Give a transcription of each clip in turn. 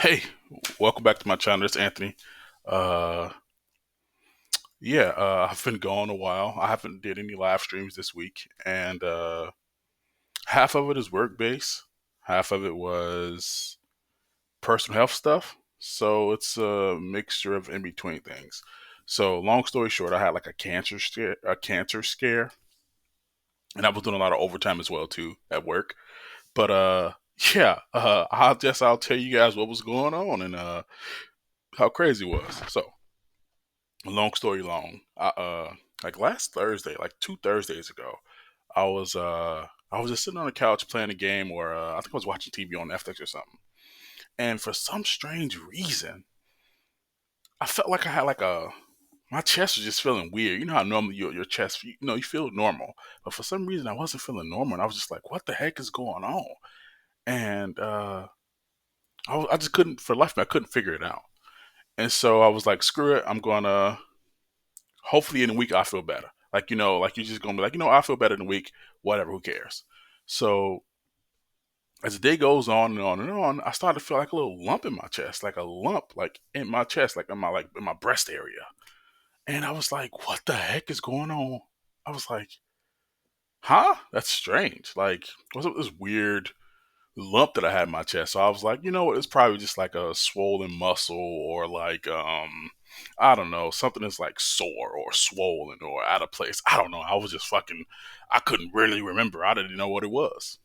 Hey, welcome back to my channel. It's Anthony. Uh, I've been gone a while. I haven't did any live streams this week, and half of it is work based, half of it was personal health stuff. So it's a mixture of in between things. So long story short, I had like a cancer scare, and I was doing a lot of overtime as well too at work. But I'll tell you guys what was going on and how crazy it was. So long story long, like last Thursday, like 2 Thursdays ago, I was uh I was just sitting on the couch playing a game, or I think I was watching TV on Netflix or something. And for some strange reason, I felt like I had like a my chest was just feeling weird. You know how normally your chest, you feel normal, but for some reason I wasn't feeling normal, and I was just like, what the heck is going on? And I just couldn't, for the life of me, I couldn't figure it out. And so I was like, screw it, I'm gonna hopefully in a week I feel better. Like you're just gonna be like, I feel better in a week. Whatever, who cares? So as the day goes on and on and on, I started to feel like a little lump in my chest, like a lump, like in my chest, like in my breast area. And I was like, what the heck is going on? I was like, huh? That's strange. Like, what's up with this weird lump that I had in my chest? So I was like, you know what? It's probably just like a swollen muscle, or like I don't know, something that's like sore or swollen or out of place. I don't know. I was just fucking I couldn't really remember. I didn't know what it was.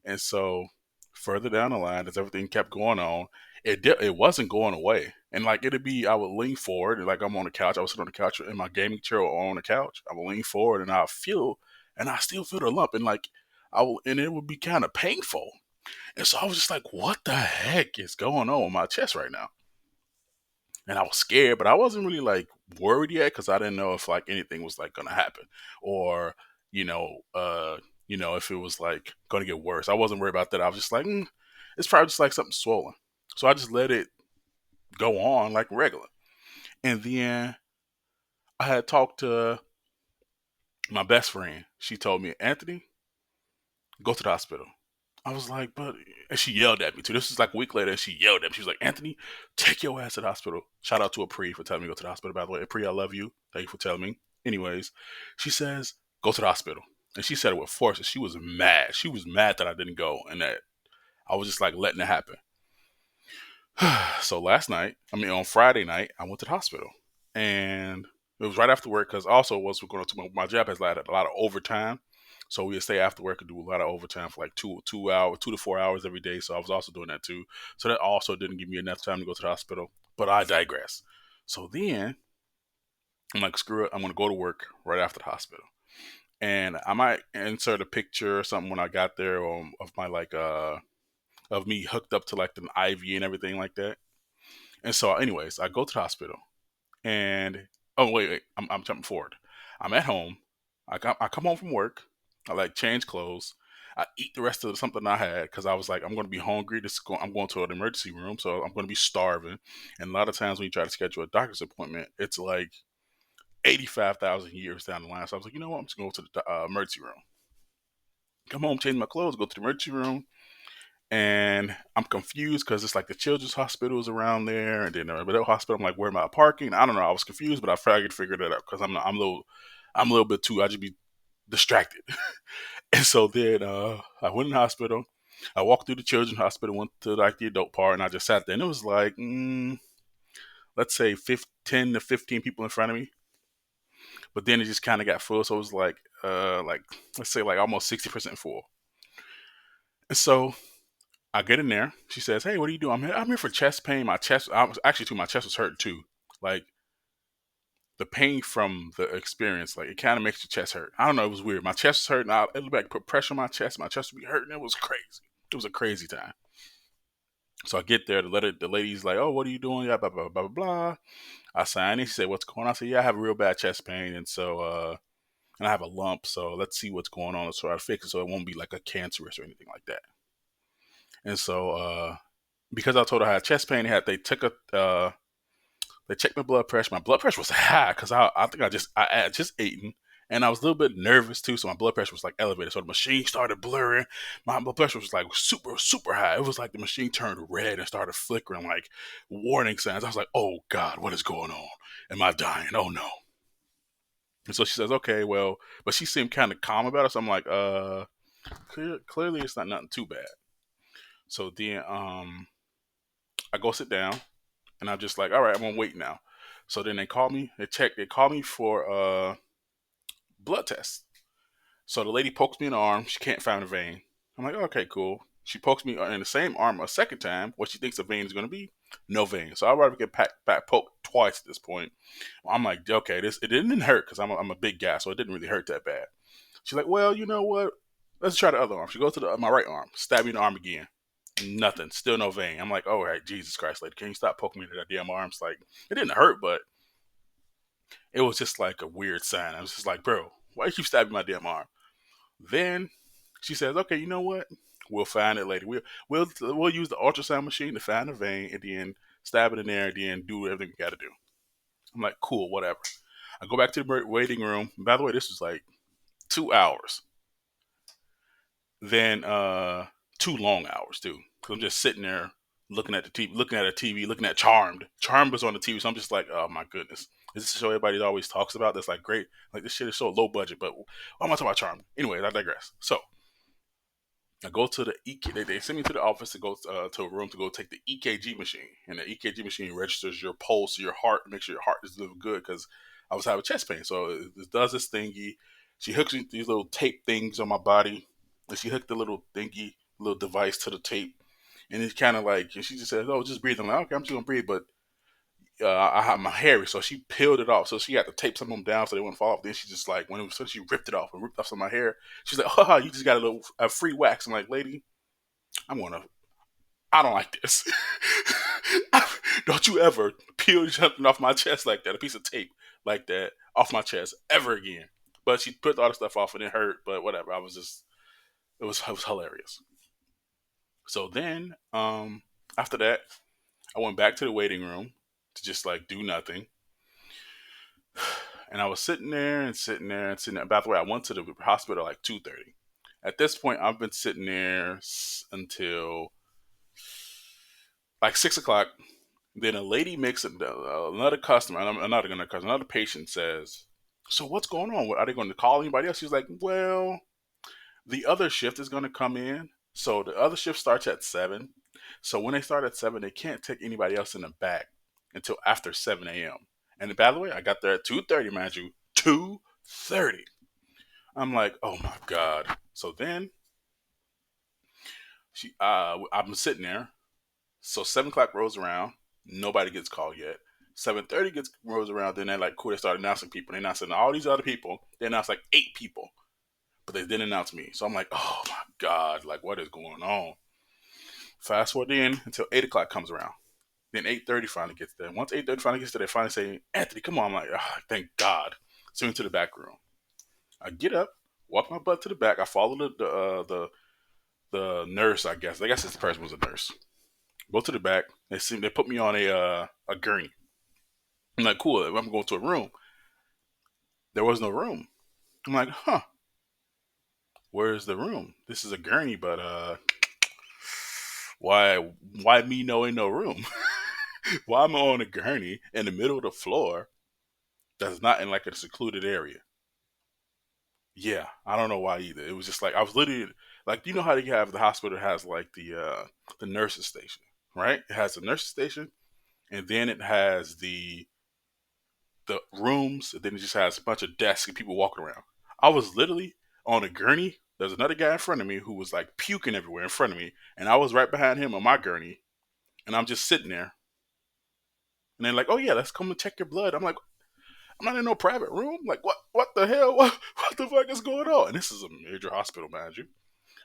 And so further down the line, as everything kept going on, it wasn't going away. And like it'd be, I would lean forward, and like I'm on the couch. I would sit on the couch in my gaming chair or on the couch. I would lean forward, and I still feel the lump, and like and it would be kind of painful. And so I was just like, what the heck is going on with my chest right now? And I was scared, but I wasn't really like worried yet, because I didn't know if like anything was like gonna happen, or you know, uh, if it was like gonna get worse. I wasn't worried about that. I was just like, it's probably just like something swollen. So I just let it go on like regular. And then I had talked to my best friend. She told me, Anthony, go to the hospital. I was like, but, and she yelled at me too. This was like a week later, and she yelled at me. She was like, Anthony, take your ass to the hospital. Shout out to Apri for telling me to go to the hospital, by the way. Apri, I love you. Thank you for telling me. Anyways, she says, go to the hospital. And she said it with force, and she was mad. She was mad that I didn't go, and that I was just like letting it happen. So on Friday night, I went to the hospital. And it was right after work, because also was going to my job has a lot of overtime. So we would stay after work and do a lot of overtime for like 2 hours, 2 to 4 hours every day. So I was also doing that too. So that also didn't give me enough time to go to the hospital. But I digress. So then I'm like, screw it, I'm gonna go to work right after the hospital. And I might insert a picture or something when I got there, of my like of me hooked up to like an IV and everything like that. And so anyways, I go to the hospital. And oh wait, I'm jumping forward. I'm at home. I come home from work. I like change clothes. I eat the rest of something I had, because I was like, I'm going to be hungry. I'm going to an emergency room, so I'm going to be starving. And a lot of times when you try to schedule a doctor's appointment, it's like 85,000 years down the line. So I was like, you know what? I'm just going to go to the emergency room. Come home, change my clothes, go to the emergency room, and I'm confused because it's like the children's hospital is around there, and then the middle hospital. I'm like, where am I parking? I don't know. I was confused, but I figured that out, because I'm a little bit too. I just be distracted. And so then I went in the hospital. I walked through the children's hospital, went to like the adult part, and I just sat there. And it was like, let's say 10 to 15 people in front of me. But then it just kind of got full, so it was like let's say like almost 60% full. And so I get in there. She says, "Hey, what are you doing?" I'm here for chest pain. My chest, I was actually too. My chest was hurting too. Like the pain from the experience, like it kind of makes your chest hurt. I don't know. It was weird. My chest was hurting. It looked like put pressure on my chest. My chest would be hurting. It was crazy. It was a crazy time. So I get there. The lady's like, "Oh, what are you doing?" Yeah, blah blah blah blah blah. I sign. She said, "What's going on?" I said, "Yeah, I have a real bad chest pain, and so and I have a lump. So let's see what's going on. Let's try to fix it, so it won't be like a cancerous or anything like that." And so because I told her I had chest pain, they checked my blood pressure. My blood pressure was high, because I think I had just eaten, And I was a little bit nervous too, so my blood pressure was like elevated. So the machine started blurring. My blood pressure was like super, super high. It was like the machine turned red and started flickering like warning signs. I was like, oh God, what is going on? Am I dying? Oh no. And so she says, okay, well, but she seemed kind of calm about it. So I'm like, clearly it's not nothing too bad. So then I go sit down and I'm just like, all right, I'm gonna wait now. So then they call me, they call me for blood test. So the lady pokes me in the arm. She can't find a vein. I'm like, okay, cool. She pokes me in the same arm a second time. What she thinks a vein is going to be, no vein. So I'd rather get poked twice at this point. I'm like, okay, this it didn't hurt because I'm a big guy, so it didn't really hurt that bad. She's like, well, you know what? Let's try the other arm. She goes to my right arm, stab me in the arm again. Nothing, still no vein. I'm like, all right, Jesus Christ, lady, can you stop poking me in that damn arms? Like, it didn't hurt, but it was just like a weird sign. I was just like, bro, why you keep stabbing my damn arm? Then she says, "Okay, you know what? We'll find it later. We'll use the ultrasound machine to find the vein, and then stab it in there, and then do everything we got to do." I'm like, "Cool, whatever." I go back to the waiting room. By the way, this was like 2 hours. Then 2 long hours too, because I'm just sitting there looking at the TV, looking at Charmed. Charmed was on the TV, so I'm just like, "Oh my goodness." This is a show everybody always talks about. That's like great. Like this shit is so low budget, but why am I talking about Charmed? Anyways, I digress. So I go to the they send me to the office to go to a room to go take the EKG machine, and the EKG machine registers your pulse, your heart, make sure your heart is doing good because I was having chest pain. So it does this thingy. She hooks me these little tape things on my body, and she hooked the little thingy, little device to the tape, and it's kind of like, and she just says, "Oh, just breathe." I'm like, "Okay, I'm just gonna breathe," but I have my hairy, so she peeled it off. So she had to tape some of them down so they wouldn't fall off. Then she just like when it was, so she ripped it off and ripped off some of my hair. She's like, "Oh, you just got a free wax." I'm like, "Lady, I'm gonna. I don't like this. Don't you ever peel something off my chest like that, a piece of tape like that off my chest ever again." But she put all the stuff off and it hurt, but whatever. I was just, it was hilarious. So then, after that, I went back to the waiting room to just like do nothing. And I was sitting there and sitting there and sitting there. By the way, I went to the hospital like 2:30. At this point, I've been sitting there until like 6 o'clock. Then a lady makes another customer, another patient says, "So what's going on? Are they going to call anybody else?" She's like, "Well, the other shift is going to come in. So the other shift starts at 7. So when they start at 7, they can't take anybody else in the back until after 7 a.m. And by the way, I got there at 2:30, mind you, 2:30. I'm like, oh my god. So then I'm sitting there. So 7 o'clock rolls around, nobody gets called yet. 7:30 gets rolls around, then they're like, cool. They start announcing people. They announcing all these other people. They announced like 8 people, but they didn't announce me. So I'm like, oh my god, like what is going on? Fast forward in until 8 o'clock comes around. Then 8:30 finally gets there. Once 8:30 finally gets there, they finally say, "Anthony, come on." I'm like, oh, thank God. So into the back room. I get up, walk my butt to the back. I follow the nurse. I guess this person was a nurse. Go to the back. They put me on a gurney. I'm like, cool. I'm going to a room. There was no room. I'm like, huh? Where's the room? This is a gurney, but why me knowing no room? Why am I on a gurney in the middle of the floor that's not in like a secluded area? Yeah, I don't know why either. It was just like I was literally like, you know how you have the hospital has like the nurses station, right? It has the nurses station, and then it has the rooms, and then it just has a bunch of desks and people walking around. I was literally on a gurney. There's another guy in front of me who was like puking everywhere in front of me, and I was right behind him on my gurney, and I'm just sitting there. And they're like, "Oh yeah, let's come and check your blood." I'm like, "I'm not in no private room. Like, what the hell? What the fuck is going on?" And this is a major hospital, mind you.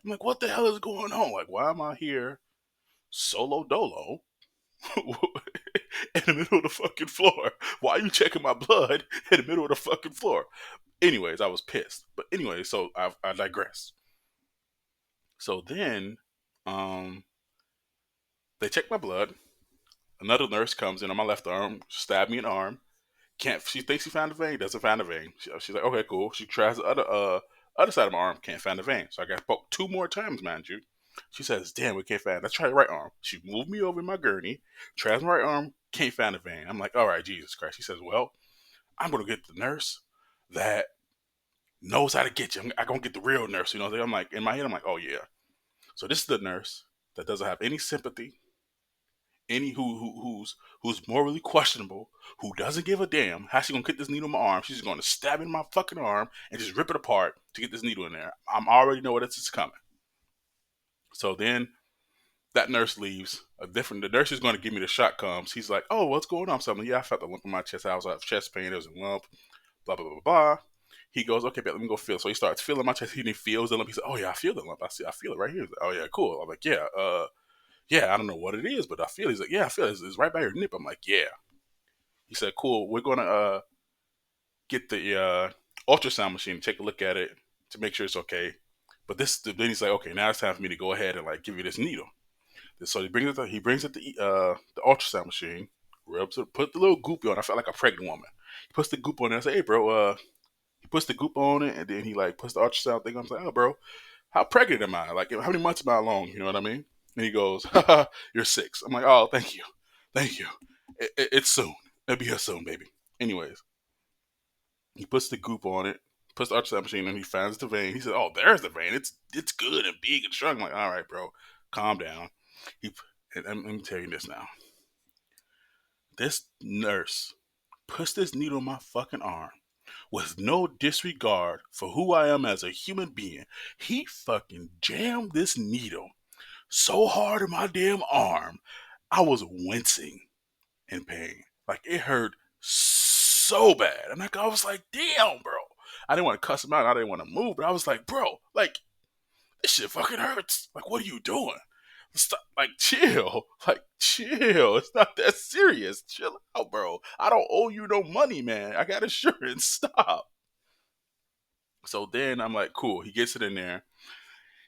I'm like, "What the hell is going on? Like, why am I here solo dolo in the middle of the fucking floor? Why are you checking my blood in the middle of the fucking floor?" Anyways, I was pissed. But anyway, so I digress. So then, um, they check my blood. Another nurse comes in on my left arm, stab me in the arm, Can't. She thinks she found the vein. Doesn't find the vein. She's like, okay, cool. She tries the other side of my arm. Can't find the vein. So I got poked 2 more times, mind you. She says, damn, we can't find it. Let's try the right arm. She moved me over in my gurney. Tries my right arm. Can't find the vein. I'm like, all right, Jesus Christ. She says, well, I'm gonna get the nurse that knows how to get you. I'm gonna get the real nurse. You know, I'm like, in my head, I'm like, oh yeah. So this is the nurse that doesn't have any sympathy, any who's morally questionable, who doesn't give a damn how she gonna get this needle in my arm. She's just gonna stab it in my fucking arm and just rip it apart to get this needle in there. I'm already know what it's coming. So then that nurse leaves. The nurse is gonna give me the shot comes. He's like, oh, what's going on? So I'm like, yeah, I felt a lump in my chest. I was have chest pain. There was a lump. Blah blah blah blah. He goes, okay, bet, let me go feel. So he starts feeling my chest. He feels the lump. He said, oh yeah, I feel the lump. I feel it right here. Like, oh yeah, cool. I'm like, yeah, I don't know what it is, but I feel it. He's like, yeah, I feel it. It's right by your nip. I'm like, yeah. He said, cool. We're gonna get the ultrasound machine, take a look at it to make sure it's okay. But then he's like, okay, now it's time for me to go ahead and like give you this needle. So he brings it the ultrasound machine, rubs it, put the little goop on. I felt like a pregnant woman. He puts the goop on there. I say, hey bro, he puts the goop on it, and then he like puts the ultrasound thing on. I'm like, oh bro, how pregnant am I? Like, how many months am I along? You know what I mean? And he goes, haha, you're 6. I'm like, oh, thank you. Thank you. It's soon. It'll be here soon, baby. Anyways, he puts the goop on it, puts the ultrasound machine, and he finds the vein. He said, oh, there's the vein. It's good and big and strong. I'm like, all right, bro, calm down. He, and let me tell you this now. This nurse puts this needle in my fucking arm with no disregard for who I am as a human being. He fucking jammed this needle so hard in my damn arm, I was wincing in pain. Like it hurt so bad. And like I was like, damn, bro. I didn't want to cuss him out. I didn't want to move, but I was like, bro, like this shit fucking hurts. Like, what are you doing? Stop, like, chill. Like, chill. It's not that serious. Chill out, bro. I don't owe you no money, man. I got insurance. Stop. So then I'm like, cool. He gets it in there.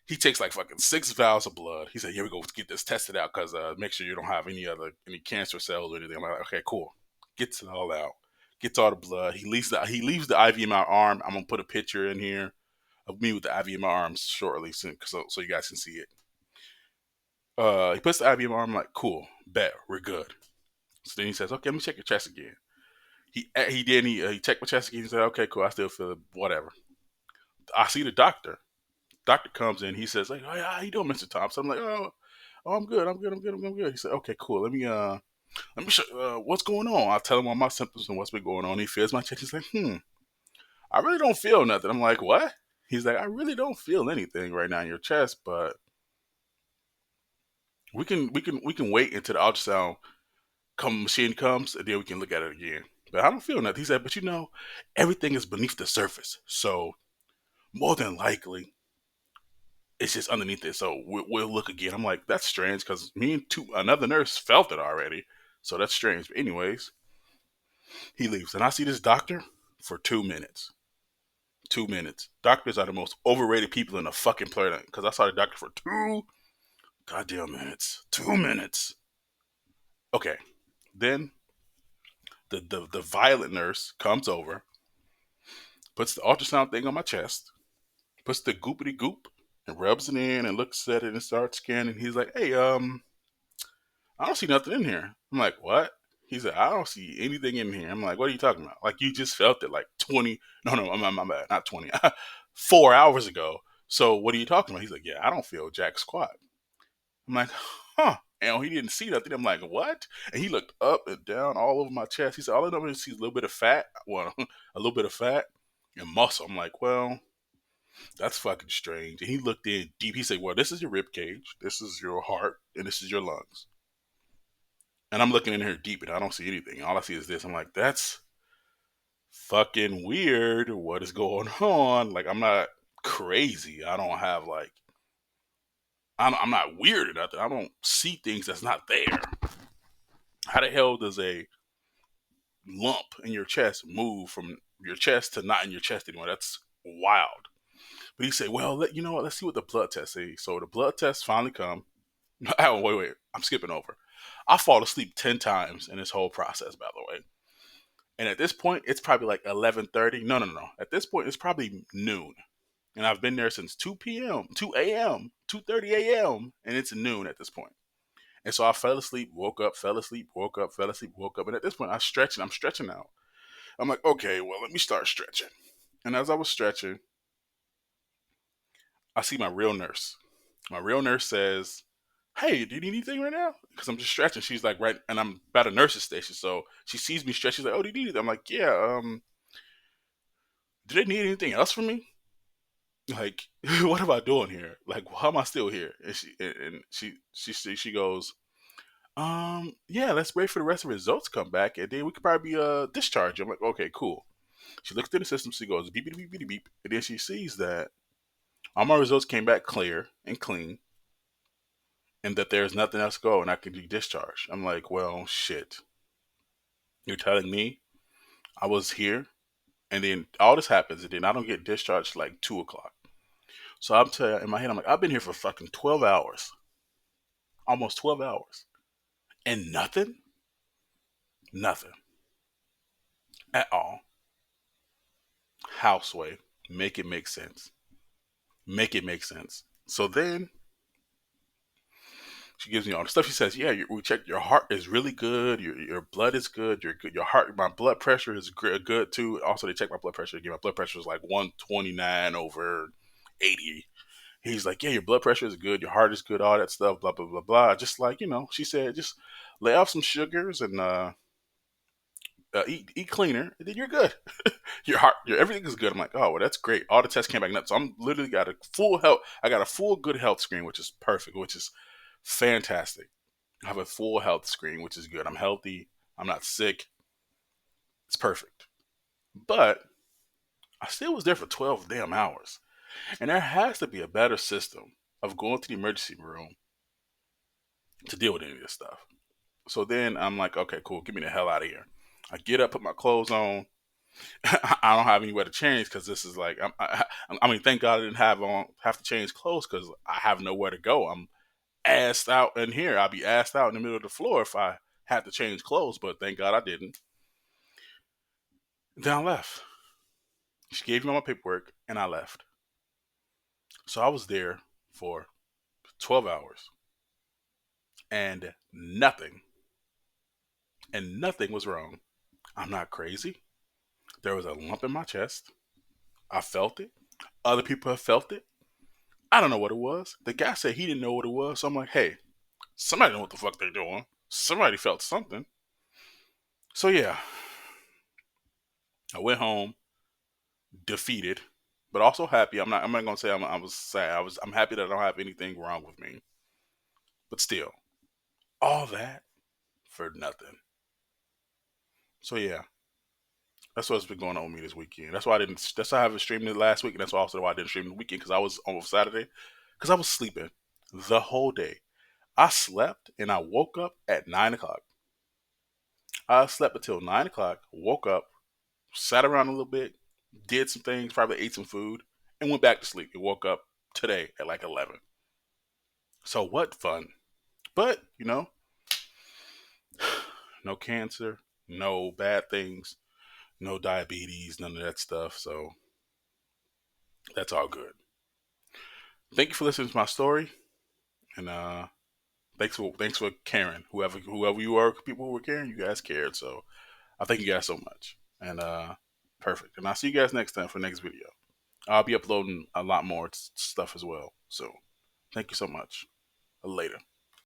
He takes like fucking 6 vials of blood. He said, "Here we go, get this tested out, cause make sure you don't have any cancer cells or anything." I'm like, "Okay, cool." Gets it all out. Gets all the blood. He leaves the IV in my arm. I'm gonna put a picture in here of me with the IV in my arm shortly, so you guys can see it. He puts the IV in my arm. I'm like, "Cool, bet, we're good." So then he says, "Okay, let me check your chest again." He checked my chest again. He said, "Okay, cool, I still feel it. Whatever." I see the doctor. Doctor comes in. He says, "Like, oh, yeah, how you doing, Mr. Thompson?" I'm like, "Oh, I'm good. I'm good. I'm good." He said, "Okay, cool. Let me show what's going on." I tell him all my symptoms and what's been going on. He feels my chest. He's like, I really don't feel nothing. I'm like, what? He's like, I really don't feel anything right now in your chest, but we can wait until the ultrasound machine comes and then we can look at it again. But I don't feel nothing. He said, but everything is beneath the surface, so more than likely it's just underneath it. So we'll look again. I'm like, that's strange because me and another nurse felt it already. So that's strange. But anyways, he leaves and I see this doctor for 2 minutes. 2 minutes. Doctors are the most overrated people in the fucking planet because I saw the doctor for 2 goddamn minutes. 2 minutes. Okay. Then the violet nurse comes over, puts the ultrasound thing on my chest, puts the goopity goop and rubs it in and looks at it and starts scanning. He's like, hey, I don't see nothing in here. I'm like, what? He said, I don't see anything in here. I'm like, what are you talking about? Like, you just felt it like 20, no, my bad, not 20, 4 hours ago. So what are you talking about? He's like, yeah, I don't feel jack squat. I'm like, huh. And he didn't see nothing. I'm like, what? And he looked up and down all over my chest. He said, all I know is see a little bit of fat. Well, a little bit of fat and muscle. I'm like, well, that's fucking strange. And he looked in deep. He said, well, this is your rib cage, this is your heart, and this is your lungs. And I'm looking in here deep and I don't see anything. All I see is this. I'm like, that's fucking weird. What is going on? Like, I'm not crazy. I don't have like, I'm not weird or nothing. I don't see things that's not there. How the hell does a lump in your chest move from your chest to not in your chest anymore? That's wild. But he said, well, you know what? Let's see what the blood test say. So the blood test finally come. Oh, wait. I'm skipping over. I fall asleep 10 times in this whole process, by the way. And at this point, it's probably like 11:30. No, no, no. At this point, it's probably noon. And I've been there since 2 p.m., 2 a.m., 2:30 a.m., and it's noon at this point. And so I fell asleep, woke up, fell asleep, woke up, fell asleep, woke up. And at this point, I'm stretching out. I'm like, okay, well, let me start stretching. And as I was stretching, I see my real nurse. My real nurse says, "Hey, do you need anything right now?" Because I'm just stretching. She's like, right, and I'm by the nurse's station. So she sees me stretch. She's like, "Oh, do you need anything?" I'm like, "Yeah, do they need anything else from me? Like, what am I doing here? Like, how am I still here?" And she goes, yeah, let's wait for the rest of the results to come back, and then we could probably discharge you. I'm like, okay, cool. She looks through the system. She goes beep beep beep beep beep, and then she sees that all my results came back clear and clean, and that there's nothing else to go, and I can be discharged. I'm like, well, shit. You're telling me I was here, and then all this happens, and then I don't get discharged like 2 o'clock. So I'm telling you, in my head, I'm like, I've been here for fucking 12 hours, almost 12 hours, and nothing at all. Houseway, make it make sense. Make it make sense. So then she gives me all the stuff. She says, "Yeah, we checked. Your heart is really good. Your blood is good. Your good. Your heart. My blood pressure is good too. Also, they checked my blood pressure again. My blood pressure is like 129/80. He's like, yeah, your blood pressure is good. Your heart is good. All that stuff. Blah blah blah blah. Just like she said, just lay off some sugars and eat cleaner, and then you're good. Your everything is good." I'm like, oh well, that's great. All the tests came back nuts. So I'm literally got a full health. I got a full good health screen, which is perfect, which is fantastic. I have a full health screen, which is good. I'm healthy. I'm not sick. It's perfect. But I still was there for 12 damn hours, and there has to be a better system of going to the emergency room to deal with any of this stuff. So then I'm like, okay, cool. Get me the hell out of here. I get up, put my clothes on. I don't have anywhere to change because this is like, I mean, thank God I didn't have to change clothes because I have nowhere to go. I'm assed out in here. I'd be assed out in the middle of the floor if I had to change clothes, but thank God I didn't. Then I left. She gave me all my paperwork and I left. So I was there for 12 hours and nothing was wrong. I'm not crazy. There was a lump in my chest. I felt it. Other people have felt it. I don't know what it was. The guy said he didn't know what it was. So I'm like, hey, somebody know what the fuck they're doing. Somebody felt something. So yeah, I went home defeated, but also happy. I'm not gonna say I was sad. I'm happy that I don't have anything wrong with me. But still, all that for nothing. So yeah, that's what's been going on with me this weekend. That's why I didn't. That's why I haven't streamed it last week, and that's also why I didn't stream the weekend because I was on Saturday because I was sleeping the whole day. I slept and I woke up at 9 o'clock. I slept until 9 o'clock. Woke up, sat around a little bit, did some things, probably ate some food, and went back to sleep. And woke up today at like 11. So what fun? But no cancer, no bad things, no diabetes, none of that stuff. So that's all good. Thank you for listening to my story, and thanks for caring. Whoever you are, people who were caring, you guys cared. So I thank you guys so much. And perfect. And I'll see you guys next time for the next video. I'll be uploading a lot more stuff as well. So thank you so much. Later.